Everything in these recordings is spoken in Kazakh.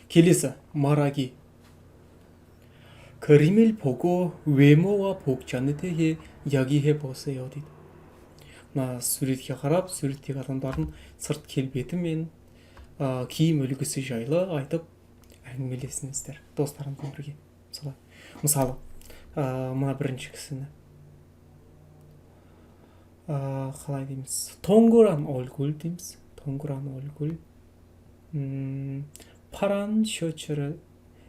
келесі 말하기. 그림을 보고 외모와 복장에 대해 이야기해 보세요 дейді. мына суретке қарап суреттегі адамдардың сырт келбеті мен киім үлгісі жайлы айтып әңгімелесіңіздер достарыңызбен бірге. Мысалы мына бірінші кісіні қалай дейміз, 동그란 얼굴 дейміз. 동그란 얼굴. 파란 셔츠를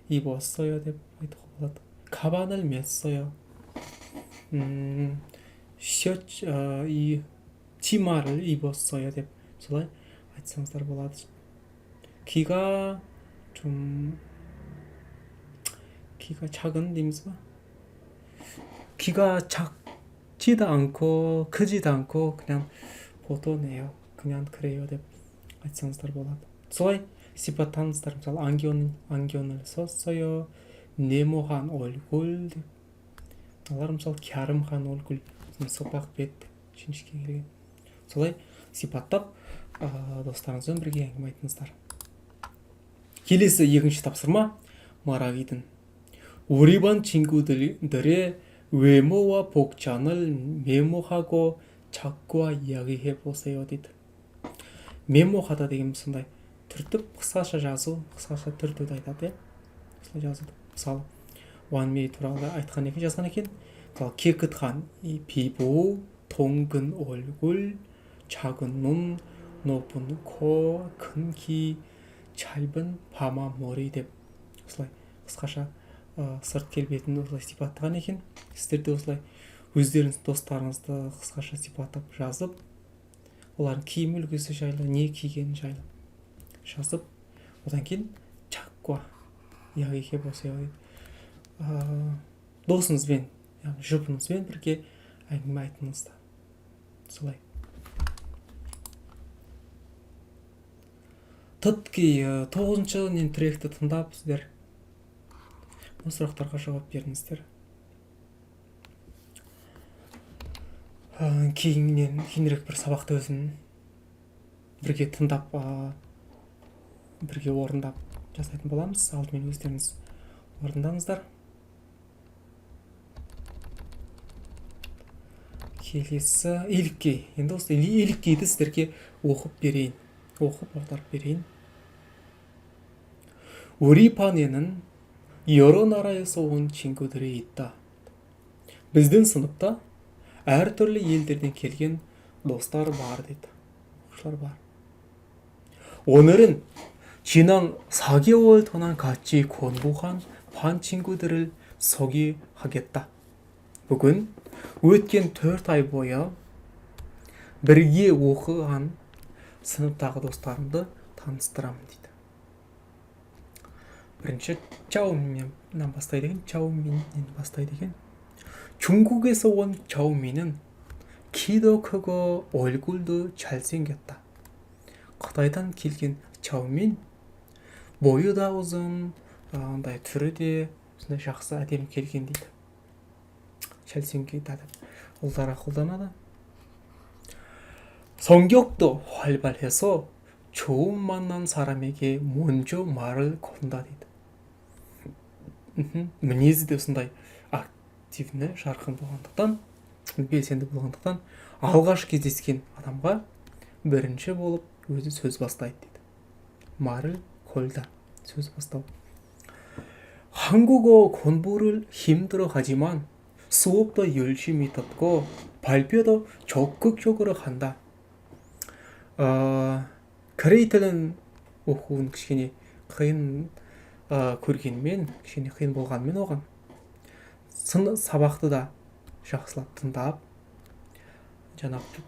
입었어요 деп айтуға болады. 가방을 맸어요. 셔츠 이 치마를 입었어요 деп солай айтсаңыздар болады. 키가 작은 дейміз ба? 키가 작지도 않고 크지도 않고 그냥 보통이에요. 그냥 그래요 деп айтсаңыздар болады. солай сипаттаңыздар. мысалы 안경을 썼어요. 네모한 얼굴 деп. олар мысалы 갸름한 얼굴, соқпақ бет, жіңішке келген. солай сипаттап достарыңызбен бірге әңгіме айтыңыздар. келесі екінші тапсырма 말하기든. 우리 반 친구들의 외모와 복장을 메모하고 작과 이야기해 보세요 дейді. 메모하다 деген сондай түртіп қысқаша жазу, қысқаша түртуді айтады. солай жазуды. мысалы 완미 туралы айтқан екен, жазған екен. 깨끗한 이 피부, 동근 얼굴, 작은 눈, 높은 코, 큰 키, 짧은 파마 머리 деп осылай қысқаша сырт келбетін осылай сипаттаған екен. сіздер де осылай өздеріңіз достарыңызды қысқаша сипаттап жазып, олардың киім үлгісі жайлы, не кигені жайлы жазып, одан кейін 작과 이야기해 보세요. досыңызбен, яғни жұбыңызбен бірге әңгіме айтыңыздар. солай. Тұтки 9-шы тректі тыңдап сіздер бұл сұрақтарға жауап беріңіздер. Кейінірек бір сабақты өзін бірге тыңдап, бірге орындап жасайтын боламыз. алдымен өздеріңіз орындаңыздар. келесі иліккей. енді осы иліккейді сіздерге оқып аударып берейін. 우리 반에는 여러 나라에서 온 친구들이 있다. біздің сыныпта әртүрлі елдерден келген достар бар дейді. оқушылар бар. 오늘은 지난 4개월 동안 같이 공부한 반 친구들을 소개하겠다. бүгін өткен 4 ай бойы бірге оқыған сыныптағы достарымды таныстырамын дейді. бірінші ча오민нен бастайды екен. 중국에서 온 ча오민은 키도 크고 얼굴도 잘생겼다. қытайдан келген ча오민 бойы да ұзын, түрі де жақсы әдемі келген дейді. 잘생기다 올다라 қолданады. 성격도 활발해서 처음 만난 사람에게 먼저 말을 건다 дейді. мінезі де сондай активні, жарқын болғандықтан, белсенді болғандықтан, алғаш кездескен адамға бірінші болып өзі сөз бастайды дейді. 말을 걸다, сөз бастау. 한국어 공부를 힘들어 하지만 수업도 열심히 듣고 발표도 적극적으로 한다. корей тілін оқуын кішкене қиын көргенмен, кішкене қиын болғанмен оған сабақты да жақсылап тыңдап, жаңағы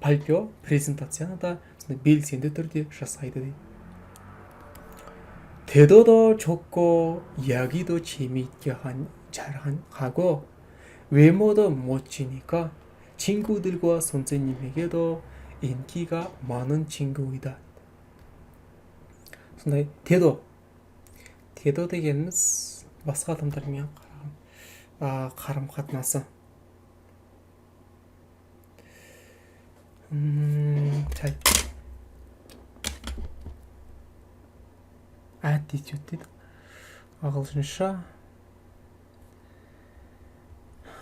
발표, презентацияны да белсенді түрде жасайды дейді. 태도도 좋고 이야기도 재미있게 잘하고 외모도 멋지니까 친구들과 선생님에게도 인기가 많은 친구이다. сондай 태도 дегеніміз басқа адамдармен қарым-қатынасы. attitude дейді. Ағылшынша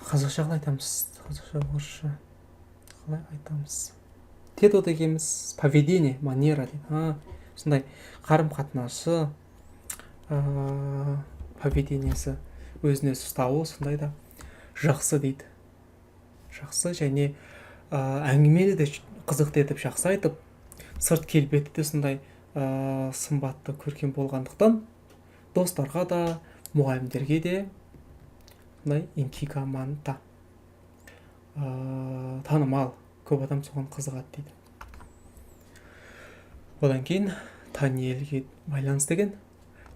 қазақша қалай айтамыз? Қазақша орысша қалай айтамыз? Тедо дегеніміз поведение, манера дейді. Сондай қарым-қатынасы, поведениесі, өзіне ұстауы сондай да жақсы дейді. Жақсы және әңгімені де қызықты етіп жақсы айтып, сырт келбеті де сондай сымбатты көркем болғандықтан достарға да, мұғалімдерге де сондай инкигаманта, танымал, көп адам соған қызығады дейді. одан кейін 다니엘ге байланысты деген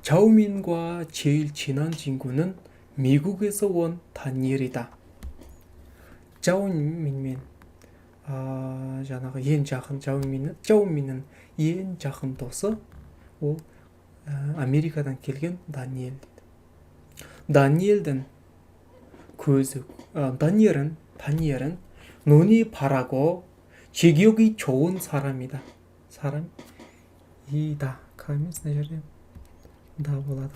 자오민과 제일 친한 친구는 미국에서 온 다니엘이다. 자오민мен жаңағы ең жақын 자오민нің ең жақын досы ол америкадан келген 다니엘 дейді. 다니엘дің көзі 다니엘은 눈이 바라고 지격이 좋은 사람이다. 사람이다. 가면서 내절에 다 болады.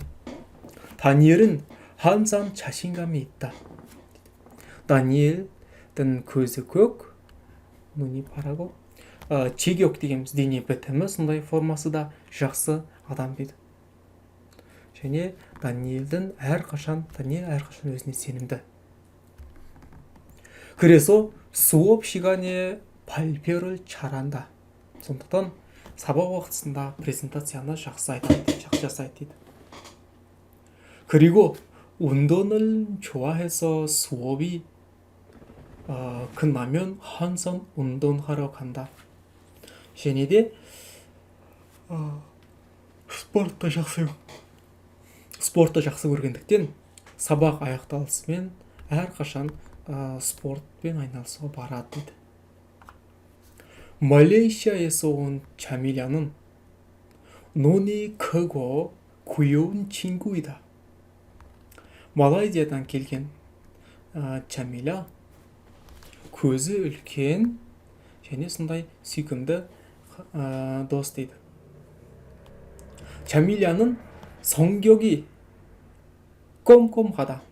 다니엘은 항상 자신감이 있다. 다니엘дің көзі көк, 눈이 바라고, 지격 дегеніміз дене бітімі сондай формасы да жақсы адам дейді. және 다니엘 әрқашан өзіне сенімді. 그래서 수업 시간에 발표를 잘한다. сондықтан сабақ уақытысында презентацияны жақсы айтады, жақсы жасайды дейді. 그리고 운동을 좋아해서 수업이 끝나면 항상 운동하러 간다. және де спортты жақсы көргендіктен сабақ аяқталысымен әрқашан спортпен айналысуға барады дейді. 말레이시아에서 온 자밀야는 눈이 크고 귀여운 친구이다. малайзиядан келген 자밀야 көзі үлкен және сондай сүйкімді дос дейді. 자밀야는 성격이 꼼꼼하다.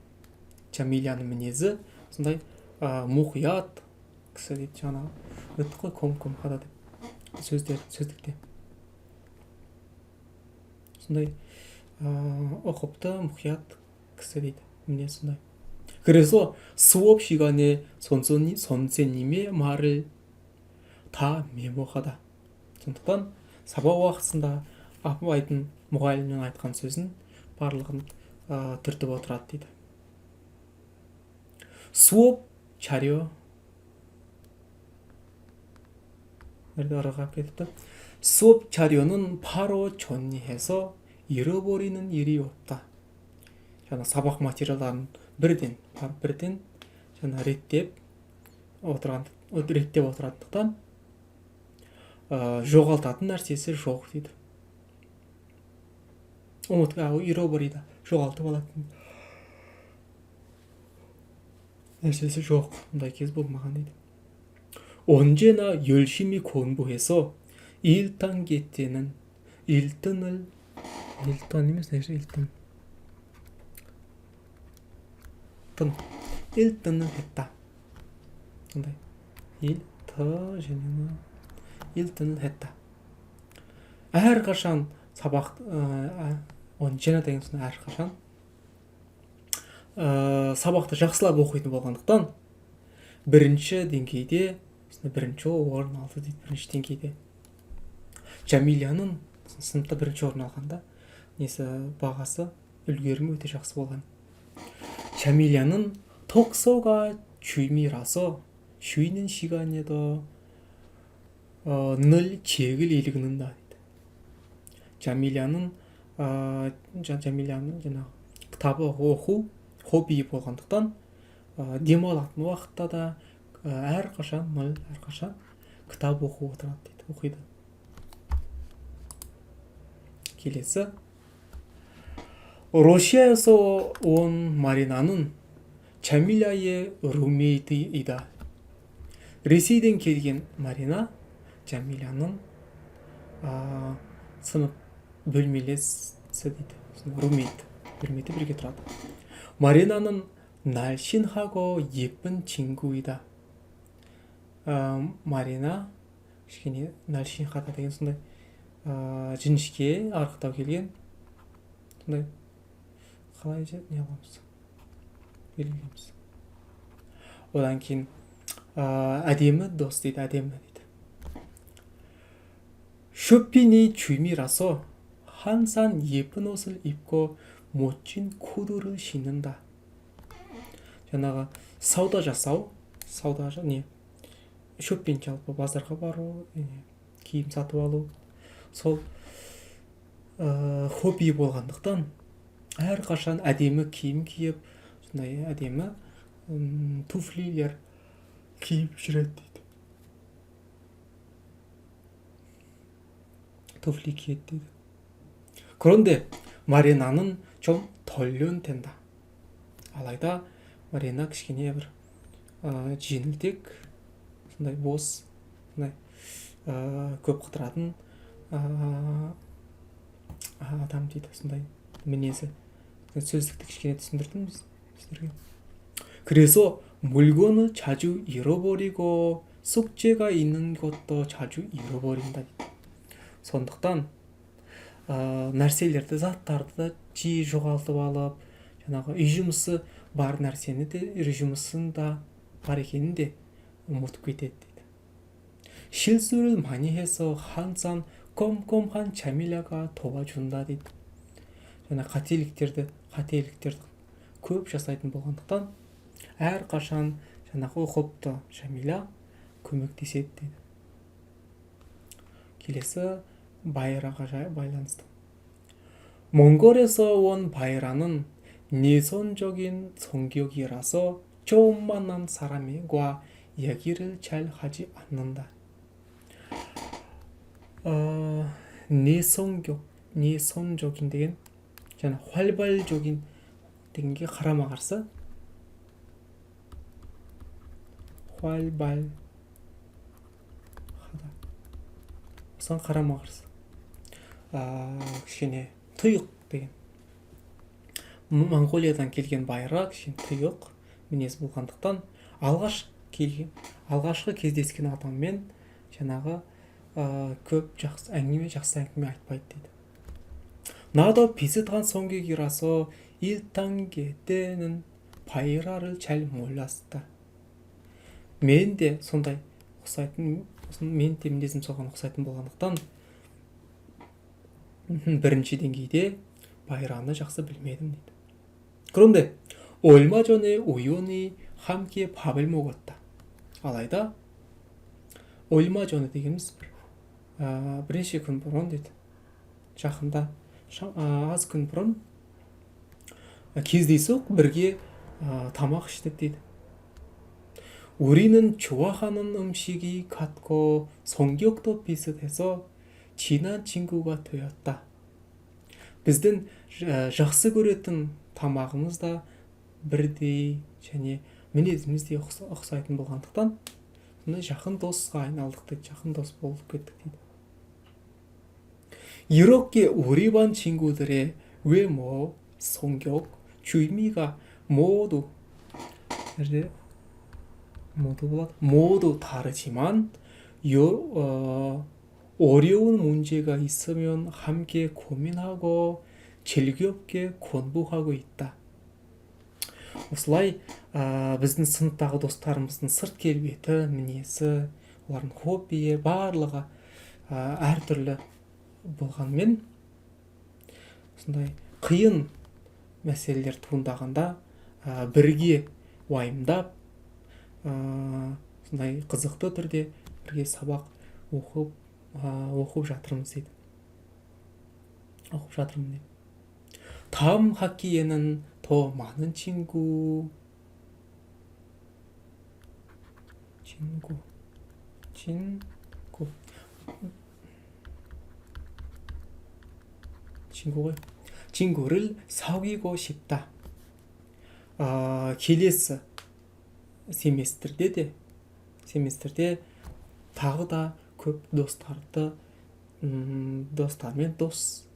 자밀야ның мінезі сондай мұқият кісі дейді. жаңағы өтті ғой 꼼꼼하다 деп сөздікте. сондай ұқыпты, мұқият кісі дейді. міне сондай. 그래서 수업 시간에 선생님의 말을 다 메모하다. сондықтан сабақ уақытысында айтын мұғалімнің айтқан сөзін барлығын түртіп отырады дейді. 수업 자료 수업 자료는 바로 정리해서 잃어버리는 일이 없다. жаңа сабақ материалдарын бірден жаңа реттеп отырғандықтан жоғалтатын нәрсесі жоқ дейді. 잃어버리다. жоғалтып алатын нәрсесі жоқ. мұндай кез болмаған дейді. 언제나 열심히 공부해서 1단계 때는 1등을 1등을 했다. 근데 1등을 했다. әрқашан сабақ 언제나 деген соң әрқашан сабақты жақсылап оқитын болғандықтан бірінші деңгейде бірінші орын алды дейді. бірінші деңгейде 자밀야는 сыныпта бірінші орын алғанда бағасы үлгерімі өте жақсы болған. 자밀야는 독서가 취미라서 쉬는 시간에도 늘 책을 읽는다. 자밀야는 жаңағы кітап оқу хобби болғандықтан демалатын уақытта да әрқашан кітап оқып отырады дейді. оқиды. келесі. 러시아에서 온 마리나는 자밀야의 룸메이트이다. ресейден келген марина 자밀야ның сынып бөлмелес спутница дейді. румейті бірге тұрады. Маринаның 날씬하고 예쁜 친구이다. марина кішкене 날씬하다 деген сондай жіңішке арықтау келген, сондай қалай не аламыз, белгілейміз. Одан кейін әдемі дос дейді, әдемі дейді. 쇼핑이 취미라서 항상 예쁜 옷을 입고 멋진 구두를 신는다. жаңағы сауда жасау, 쇼핑 жалпы базарға бару, киім сатып алу, сол хобби болғандықтан әрқашан әдемі киім киіп, сондай әдемі туфлилер киіп жүреді дейді. туфли киеді дейді. 그런데 마리나는 좀 덜련된다. алайда марина кішкене бір жеңілтек, сондай бос, сондай көп қыдыратын адам дейді. Сондай мінезі. сөздікті кішкене түсіндірдім сіздерге. 그래서 물건을 자주 잃어버리고 숙제가 있는 것도 자주 잃어버린다. сондықтан нәрселерді, заттарды да жиі жоғалтып алып, жаңағы үй жұмысы бар нәрсені де, үй жұмысын да бар екенін де ұмытып кетеді дейді. 실수를 많이 해서 항상 꼼꼼한 자밀라가 도와준다 дейді. жаңа қателіктерді көп жасайтын болғандықтан әрқашан жаңағы ұқыпты Жамиля көмектеседі дейді. келесі 바이라가 байланысты. 몽골에서 온 바이라는 내성적인 성격이라서 처음 만난 사람과 얘기를 잘 하지 않는다. 내성적인 деген жаңа 활발적인 дегенге қарама қарсы 활발하다. осыған қарама қарсы кішкене тұйық деген. Монғолиядан келген байра кішкене тұйық мінез болғандықтан алғашқы кездескен адаммен жаңағы көп жақсы әңгіме айтпайды дейді. 나도 비슷한 성격이라서 1단계 때는 바이라를 잘 몰랐다. мен де сондай ұқсайтын, мен де мінезім соған ұқсайтын болғандықтан бірінші деңгейде 바이라ны жақсы білмедім дейді. 그런데 얼마 전에 우연히 함께 밥을 먹었다. алайда 얼마 전에 дегеніміз бірнеше күн бұрын дейді. жақында аз күн бұрын кездейсоқ бірге тамақ іштік дейді. 우리는 좋아하는 음식이 같고 성격도 비슷해서 친한 친구가 되었다. біздің жақсы көретін тамағымыз да бірдей және мінезіміз де ұқсайтын болғандықтан жақын досқа айналдық дейді. жақын дос болып кеттік дейді. 이렇게 우리 반 친구들의 외모, 성격, 취미가 모두 다르지만 어려운 문제가 있으면 함께 고민하고 즐겁게 공부하고 있다. осылай біздің сыныптағы достарымыздың сырт келбеті, мінезі, олардың хоббиі барлығы әртүрлі болғанмен сондай қиын мәселелер туындағанда бірге уайымдап сондай қызықты түрде бірге сабақ оқып жатырмыз дейді. 다음 학기에는 더 많은 친구가 친구를 사귀고 싶다. келесі семестрде тағы да көп достармен дос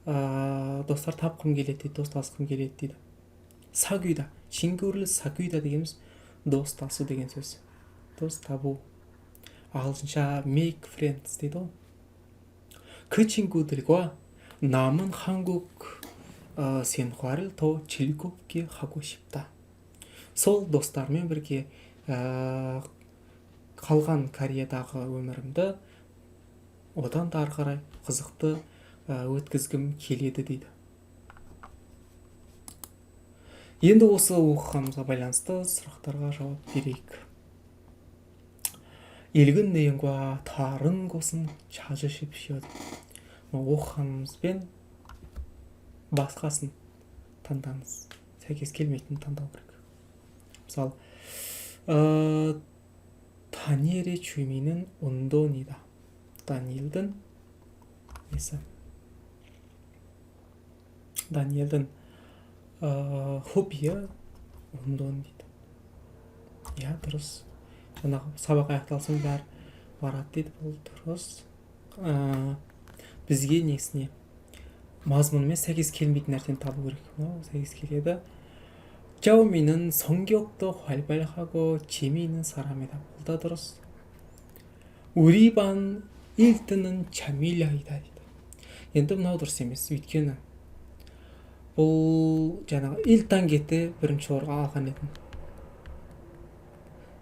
достар тапқым келеді дейді, достасқым келеді дейді. Сагүйда, 친구를 사귀다 дегеніміз достасу деген сөз. Дос табу. ағылшынша make friends дейді ғой. 그 친구들과 남은 한국 생활을 더 즐겁게 하고 싶다. сол достармен бірге қалған Кореядағы өмірімді одан да ары қарай қызықты өткізгім келеді дейді. енді осы оқығанымызға байланысты сұрақтарға жауап берейік. 읽은 내용과 다른 것은 찾으십시오. оқығанымызбен басқасын таңдаңыз. сәйкес келмейтінін таңдау керек. мысалы, 다니엘의 취미는 운동이다. 다니엘дің несі? 다니엘дің хоббиі 운동 дейді. иә, дұрыс. жаңағы сабақ аяқталсын бәрі барады дейді, бұл дұрыс. бізге несіне мазмұнымен сәйкес келмейтін нәрсені табу керек. сәйкес келеді. 짜오미는 성격도 활발하고 재미있는 사람이다. бұл да дұрыс. 우리 반 1등은 자밀야이다 дейді. енді мынау дұрыс емес, өйткені бұл жаңағы 1단계де бірінші орынға алған еді.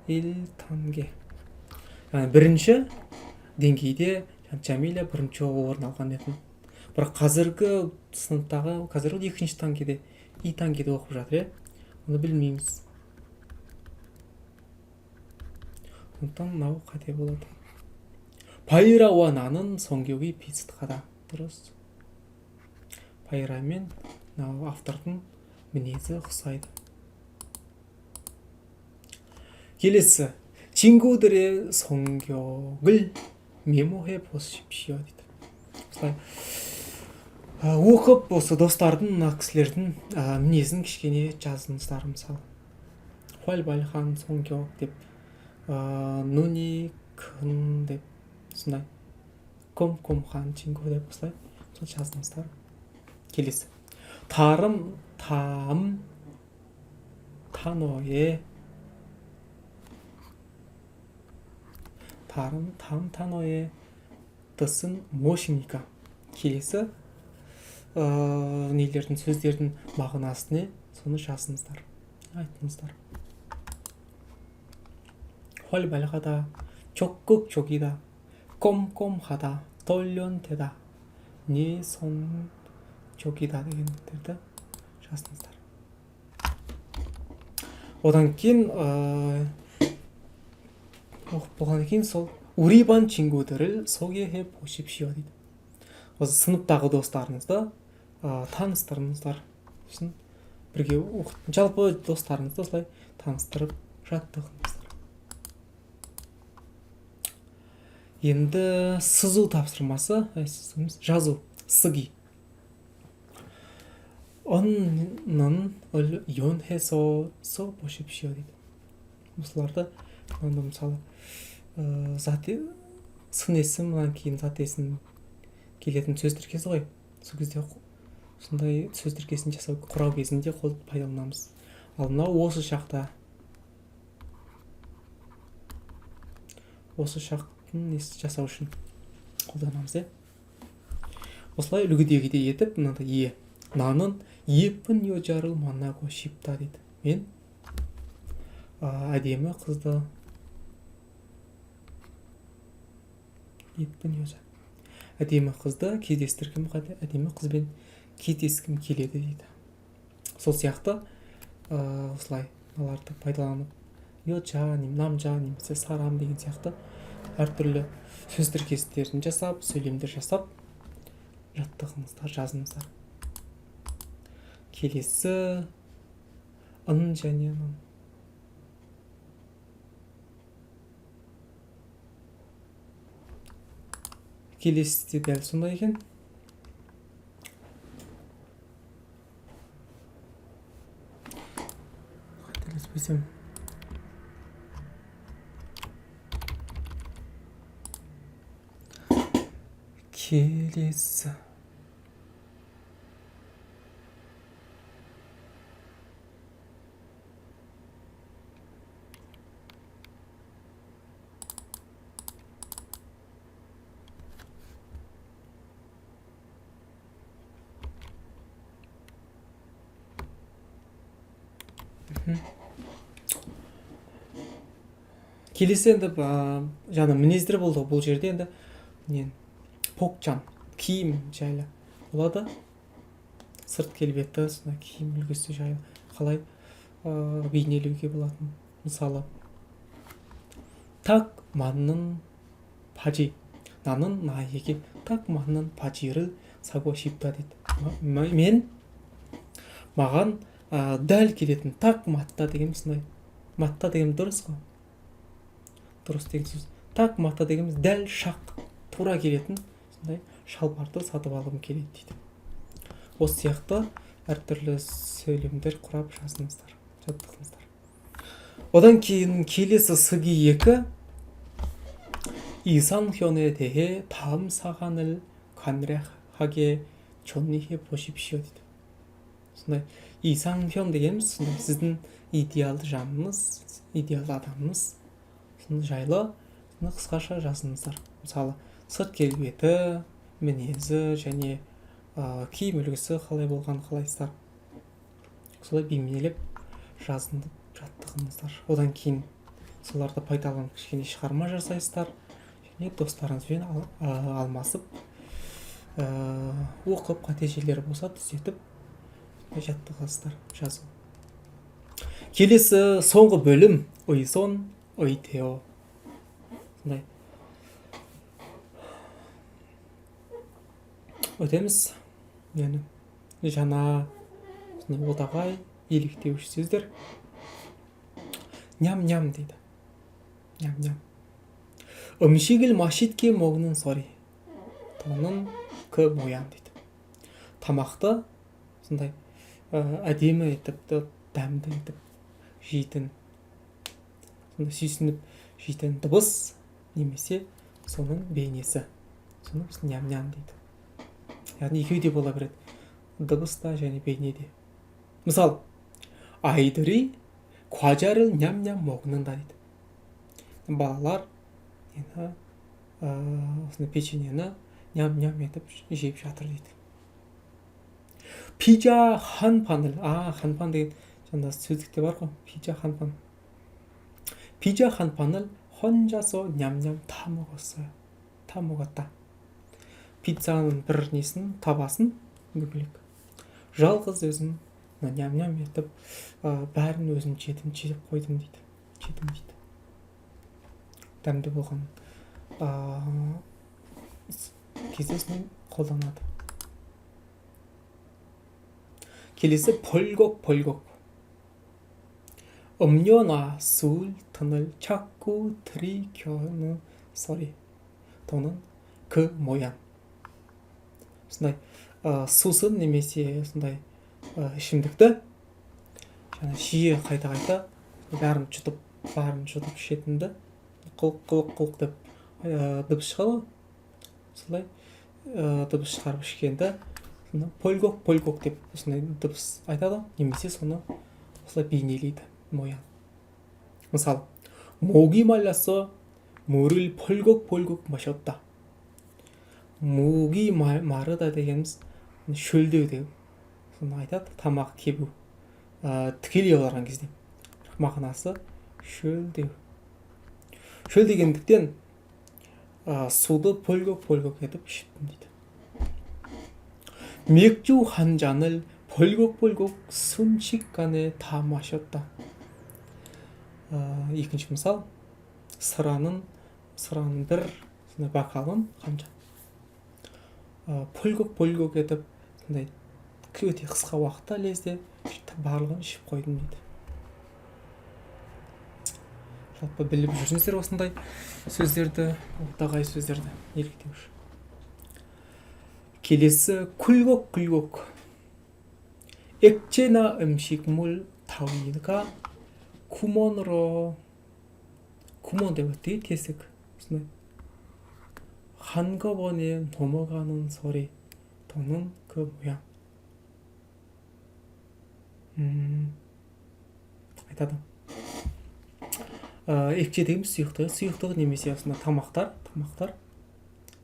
1단계. бірінші деңгейде Джамиля бірінші орын алған еді. бірақ қазіргі сыныптағы, қазіргі екінші деңгейде, 2단계де оқып жатыр, оны білмейміз. сондықтан мынау қате болады. 바이라와 나는 성격이 비슷하다. дұрыс. 바이라 мен автордың мінезі ұқсайды. келесі, 친구들의 성격을 메모해 보십시오 дейді. осылай оқып осы достардың, мына кісілердің мінезін кішкене жазыңыздар. мысалы, 활발한 성격 деп, 눈이 큰 деп, сондай 꼼꼼한 친구 деп осылай жазыңыздар. келесі, 다음 단어의 뜻은 무엇입니까? келесі нелердің, сөздердің мағынасы не? соны жазыңыздар, айтыңыздар. 활발하다, 적극적이다, 꼼꼼하다, 돌연태다, 내성적이다 дегендерді жазыңыздар. одан кейін оқып болғаннан кейін сол 우리 반 친구들을 소개해 보십시오 дейді. осы сыныптағы достарыңызды таныстырыңыздар. сосын бірге оқытын, жалпы достарыңызды осылай таныстырып жаттығыңыздар. енді сызу тапсырмасы, жазу, 쓰기. 언는 연해서 써보십시오 дейді. осыларды мысалы сын есімнен кейін зат есім келетін сөз тіркесі ғой. сол кезде сондай сөз тіркесін жасау, құрау кезінде қолды пайдаланамыз. ал мынау осы шақта, осы шақтың жасау үшін қолданамыз. осылай үлгідегідей етіп, мынандай 나는 예쁜 여자를 만나고 싶다 дейді. мен әдемі қызды, 예쁜 여자, әдемі қызды кездестіргім, әдемі қызбен кездескім келеді дейді. сол сияқты осылай мыналарды пайдаланып, 여자, 남자, немесе 사람 деген сияқты әртүрлі сөз тіркестерін жасап, сөйлемдер жасап жаттығыңыздар, жазыңыздар. келесі және келесі дәл сондай екен. қателеспесем келесі келесі енді жаңа мінездер болды ғой. Бұл жерде енді нен покжан киім жайлы болады. Сырт келбеті, сондай киім үлгісі жайлы қалай бейнелеуге болатын. Мысалы, так 맞는 바지. 나는 나에게 딱 맞는 바지를 사고 싶다 дейді. мен маған дәл келетін, так матта деген сондай. Матта деген дұрыс қой. Дұрыс деген сөз. Так матта дегеніміз дәл шақ, тура келетін сондай шалбарды сатып алғым келеді дейді. Осы сияқты әртүрлі сөйлемдер құрап жазыңыздар, жаттығыңыздар. одан кейін келесі сыги 2 이상현에 대해 다음 사안을 간략하게 정리해 보십시오 дейді. сондай 이상현 дегеніміз сондай сіздің идеалды жаныңыз, идеалды адамыңыз жайлы қысқаша жазыңыздар. Мысалы, сырт келбеті, мінезі және киім үлгісі қалай болған қалайсыздар. Солай бейнелеп жазынып жаттығыңыздар. Одан кейін соларды пайдаланып кішкене шығарма жасайсыздар және достарыңызбен алмасып оқып қате жерлері болса түзетіп жаттығасыздар жазу. келесі соңғы бөлім 의손 의태어. сондай өтеміз. жаңа одағай еліктеуші сөздер. 냠냠 дейді. 냠냠. 음식을 맛있게 먹는 소리. 또는 그 모양 дейді. тамақты сондай әдемі етіп, дәмді етіп жейтін, сондай сүйсініп жейтін дыбыс немесе соның бейнесі. соны біз ням-ням дейді. яғни екеуі де бола береді. дыбыс та және бейне де. мысалы, 아이들이 과자를 냠냠 먹는다 дейді. балалар печеньені ням-ням етіп жеп жатыр дейді. 피자 한 판을, 한 판 деген жаңа сөздікте бар ғой. 피자 한 판. 피자 한 판을 혼자서 냠냠 다 먹었어요. 다 먹었다. 피자ның бір несін, табасын бөлек. жалғыз өзім ням-ням етіп бәрін өзім жеп қойдым дейді. жедім дейді. дәмді болған кездесін қолданады. келесі 벌컥벌컥. 음료나 술 등을 자꾸 들이켜는 소리 또는 그 모양. сондай сусын немесе сондай ішімдікті жиі қайта бәрін жұтып ішетінді қылық деп дыбыс шығады. солай дыбыс шығарып ішкенді 벌컥벌컥 деп осындай дыбыс айтады, немесе соны осылай бейнелейді, моян. мысалы, 목이 말랐어 물을 벌컥벌컥 마셨다. 목이 마르다 дегеніміз шөлдеу деп соны айтады. тамақ кебу тікелей аударған кезде мағынасы шөлдеу. шөл дегендіктен суды 벌컥벌컥 етіп ішіппін дейді. 맥주 한 잔을 벌컥벌컥 순식간에 다 마셨다. екінші мысал, сыраның бір бокалын 한 잔 벌컥벌컥 етіп сондай өте қысқа уақытта лезде барлығын ішіп қойдым дейді. жалпы біліп жүрсіңіздер осындай сөздерді, одағай сөздерді еліктеуші. келесі 굴곡굴곡. 액체나 음식물 따위가 구멍으로 구멍되고 tесік 한꺼번에 넘어가는 소리 또는 그 모양. айтады. 액체 дейміз сұйықтығы немесе осындай тамақтар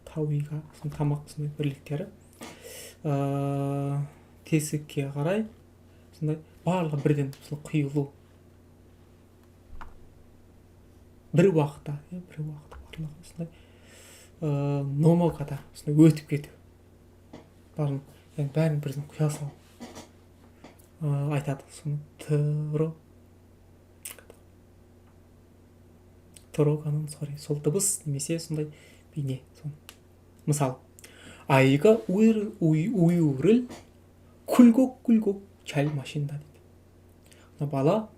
тауиға тамақ бірліктері тесікке қарай сондай барлығы бірден құйылу бір уақытта барлығы осындай номогада осындай өтіп кету. Бәрін бірден құя салып айтады. Соны троганың сори, сол дыбыс немесе сондай бейне. Мысалы, ай가 우유를 굴곡굴곡 잘 마신다 дейді. Бала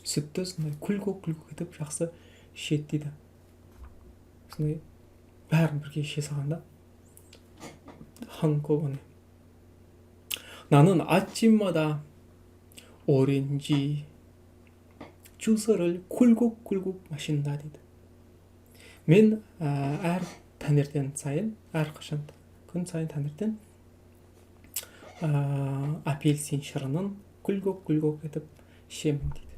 сүтті сондай күлгок етіп жақсы ішеді дейді. Сондай бәрін бірге іше салғанда 한꺼번에 나는 아침마다 오렌지 주스를 굴곡굴곡 마신다 дейді. Мен әр таңертең сайын, әрқашан күн сайын таңертең апельсин шырынын күлгок етіп ішемін дейді.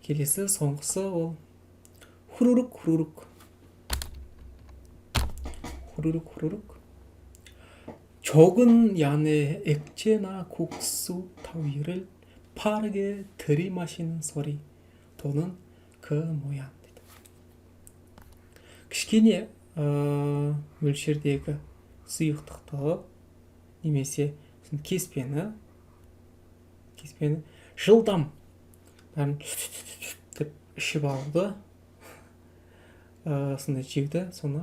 Келесі соңғысы ол 후루룩. 적은 양의 액체나 국수 따위를 빠르게 들이마시는 소리 또는 그 모양. кішкене мөлшердегі сұйықтықты немесе кеспені жылдам деп ішіп алуды, сондай жеуді, соны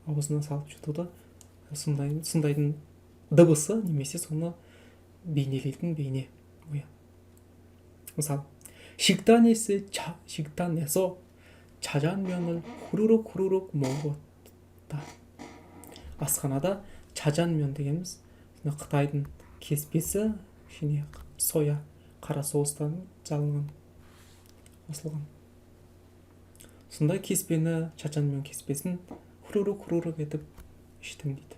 аузына салып жұтуды, сондайдың дыбысы немесе соны бейнелейтін бейне. мысалы, 식당에서 자장면을 후루룩 먹었다. асханада 자장면 дегеніміз Қытайдың кеспесі, соя, қара соустан жалынған, қосылған. Сондай кеспені, 자장면 кеспесін 후루룩 етіп іштім дейді.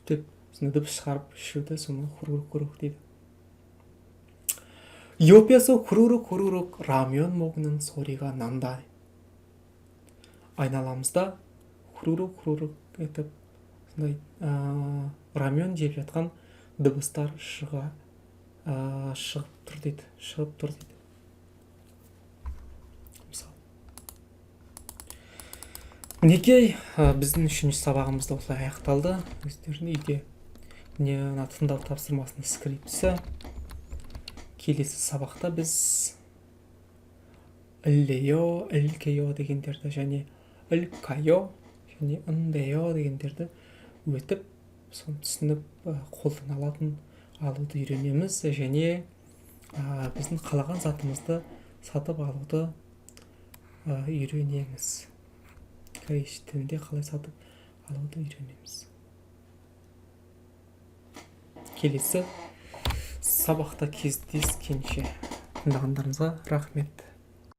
деп дыбыс шығарып ішуді, соны 후루룩 дейді. 옆에서 후루룩 라면 먹는 소리가 난다. айналамызда 후루룩 етіп сондай рамен жеп жатқан дыбыстар шығып тұр дейді. Мысалы, мінекей біздің 3-ші сабағымызда осылай аяқталды. Өздерінің үйде тыңдау тапсырмасының скриптісі. келесі сабақта біз ілле요, ілке요 дегендерді және ілкайо және ынде요 дегендерді өтіп, соны түсініп қолдана алуды үйренеміз және біздің қалаған затымызды сатып алуды үйренеміз. Корей тілінде қалай сатып алуды үйренеміз. келесі сабақта кездескенше тыңдағандарыңызға рахмет.